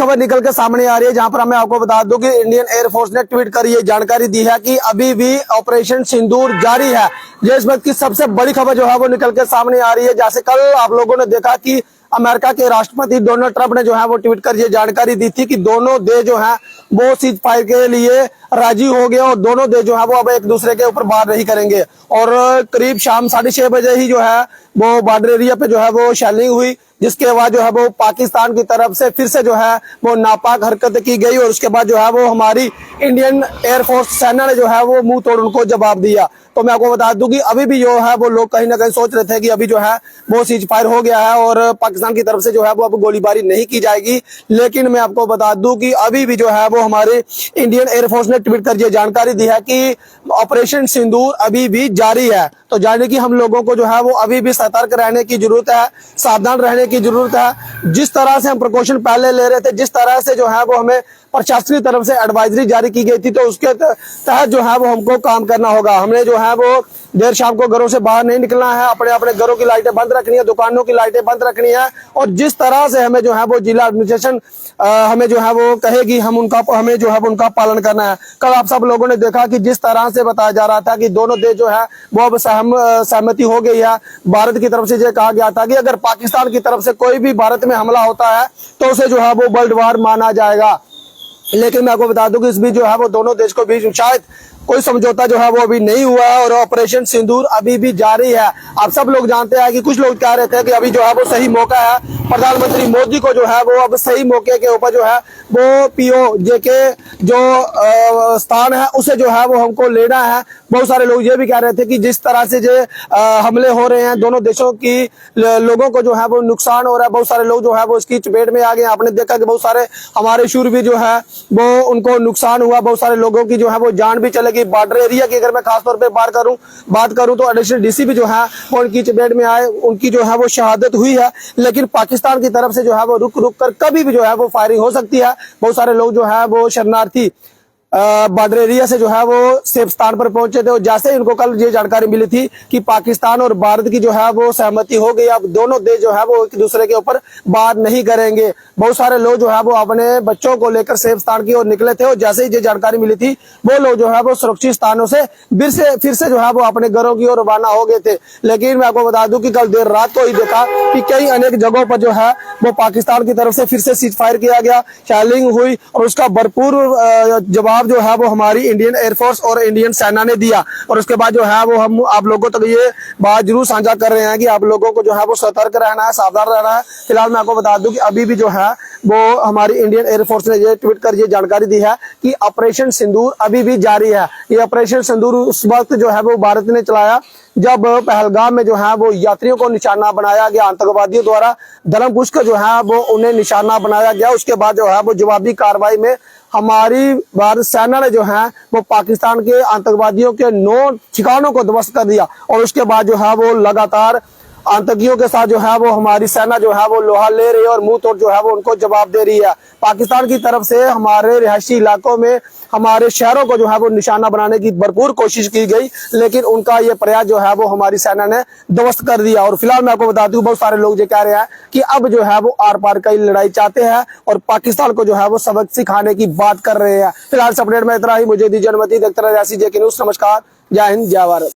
खबर निकल के सामने आ रही है, जहां पर मैं आपको बता दूं कि इंडियन एयरफोर्स ने ट्वीट कर ये जानकारी दी है कि अभी भी ऑपरेशन सिंदूर जारी है। ये इस वक्त की सबसे बड़ी खबर जो है वो निकल के सामने आ रही है। जैसे कल आप लोगों ने देखा कि अमेरिका के राष्ट्रपति डोनाल्ड ट्रंप ने जो है वो ट्वीट कर ये जानकारी दी थी कि दोनों देश जो है वो सीज फायर के लिए राजी हो गए और दोनों देश जो है वो अब एक दूसरे के ऊपर वार नहीं करेंगे। और करीब शाम 6:30 बजे ही जो है वो बॉर्डर एरिया पे जो है वो शेलिंग हुई, जिसके बाद जो है वो पाकिस्तान की तरफ से फिर से जो है वो नापाक हरकत की गई और उसके बाद जो है वो हमारी इंडियन एयरफोर्स सेना ने जो है वो मुंह तोड़ उनको जवाब दिया। तो मैं आपको बता दूं कि अभी भी जो है वो लोग कहीं ना कहीं सोच रहे थे कि अभी जो है वो सीज फायर हो गया है और पाकिस्तान की तरफ से जो है वो अब गोलीबारी नहीं की जाएगी। लेकिन मैं आपको बता दूं कि अभी भी जो है वो हमारे इंडियन एयरफोर्स ने ट्वीट कर ये जानकारी दी है कि ऑपरेशन सिंदूर अभी भी जारी है। तो जाने की हम लोगों को जो है वो अभी भी सतर्क रहने की जरूरत है, सावधान रहने की जरूरत है। जिस तरह से हम प्रिकॉशन पहले ले रहे थे, जिस तरह से जो है वो हमें प्रशासन की तरफ से एडवाइजरी जारी की गई थी, तो उसके तहत जो है वो हमको काम करना होगा। हमने जो है वो देर शाम को घरों से बाहर नहीं निकलना है, अपने अपने घरों की लाइटें बंद रखनी है, दुकानों की लाइटें बंद रखनी है। और जिस तरह से हमें जो है वो जिला एडमिनिस्ट्रेशन हमें जो है वो कहेगी हमें जो है उनका पालन करना है। कल आप सब लोगों ने देखा कि जिस तरह से बताया जा रहा था कि दोनों देश जो है वो अब सहमति हो गई है। भारत की तरफ से ये कहा गया था कि अगर पाकिस्तान की तरफ से कोई भी भारत में हमला होता है तो उसे जो है वो वर्ल्ड वार माना जाएगा। लेकिन मैं आपको बता दूं कि इस बीच जो है वो दोनों देश को बीच शायद कोई समझौता जो है वो अभी नहीं हुआ है और ऑपरेशन सिंदूर अभी भी जारी है। आप सब लोग जानते हैं कि कुछ लोग कह रहे थे कि अभी जो है वो सही मौका है, प्रधानमंत्री मोदी को जो है वो अब सही मौके के ऊपर जो है वो पीओजे के जो स्थान है उसे जो है वो हमको लेना है। बहुत सारे लोग ये भी कह रहे थे कि जिस तरह से जो हमले हो रहे हैं दोनों देशों की लोगों को जो है वो नुकसान हो रहा है, बहुत सारे लोग जो है वो इसकी चपेट में आ गए। आपने देखा कि बहुत सारे हमारे शूरवीर जो है वो उनको नुकसान हुआ, बहुत सारे लोगों की जो है वो जान भी चलेगी। बॉर्डर एरिया की अगर मैं खासतौर पे बात करूं तो एडिशनल डीसी भी जो है वो उनकी चपेट में आए, उनकी जो है वो शहादत हुई है। लेकिन पाकिस्तान की तरफ से जो है वो रुक कर कभी भी जो है वो फायरिंग हो सकती है। बहुत सारे लोग जो है वो शरणार्थी बॉर्डर एरिया से जो है वो सेफ स्थान पर पहुंचे थे और जैसे ही उनको कल ये जानकारी मिली थी कि पाकिस्तान और भारत की जो है वो सहमति हो गई, अब दोनों देश जो है वो एक दूसरे के ऊपर बात नहीं करेंगे। बहुत सारे लोग जो है वो अपने बच्चों को लेकर सेफ स्थान की ओर निकले थे और जैसे ही ये जानकारी मिली थी वो लोग जो है वो सुरक्षित स्थानों से फिर से जो है वो अपने घरों की ओर रवाना हो गए थे। लेकिन मैं आपको बता दूं कि कल देर रात को ही देखा कि कई अनेक जगहों पर जो है वो पाकिस्तान की तरफ से फिर से सीज फायर किया गया, शेलिंग हुई और उसका भरपूर जवाब जो है वो हमारी इंडियन एयरफोर्स और इंडियन सेना ने दिया। और उसके बाद जो है वो हम आप लोगों तक ये बात जरूर साझा कर रहे हैं कि आप लोगों को जो है वो सतर्क रहना है, सावधान रहना है। फिलहाल मैं आपको बता दूं कि अभी भी जो है वो हमारी इंडियन एयरफोर्स ने ये ट्वीट कर ये जानकारी दी है कि ऑपरेशन सिंदूर अभी भी जारी है। ये ऑपरेशन सिंदूर उस वक्त जो है वो भारत ने चलाया जब पहलगाम में जो है वो यात्रियों को निशाना बनाया गया, आतंकवादियों द्वारा धर्मपुष कर जो है वो उन्हें निशाना बनाया गया। उसके बाद जो है वो जवाबी कार्रवाई में हमारी भारत सेना ने जो है वो पाकिस्तान के आतंकवादियों के 9 ठिकानों को ध्वस्त कर दिया और उसके बाद जो है वो लगातार आतंकियों के साथ जो है वो हमारी सेना जो है वो लोहा ले रही है और मुंह तोड़ जो है वो उनको जवाब दे रही है। पाकिस्तान की तरफ से हमारे रिहायशी इलाकों में हमारे शहरों को जो है वो निशाना बनाने की भरपूर कोशिश की गई, लेकिन उनका ये प्रयास जो है वो हमारी सेना ने ध्वस्त कर दिया। और फिलहाल मैं आपको बता दूं बहुत सारे लोग ये कह रहे हैं कि अब जो है वो आर पार की लड़ाई चाहते हैं और पाकिस्तान को जो है वो सबक सिखाने की बात कर रहे हैं। फिलहाल अपडेट में इतना ही, मुझे दीजिए अनुमति। देखते रहिए ऐसी जेके न्यूज़। नमस्कार, जय हिंद, जय भारत।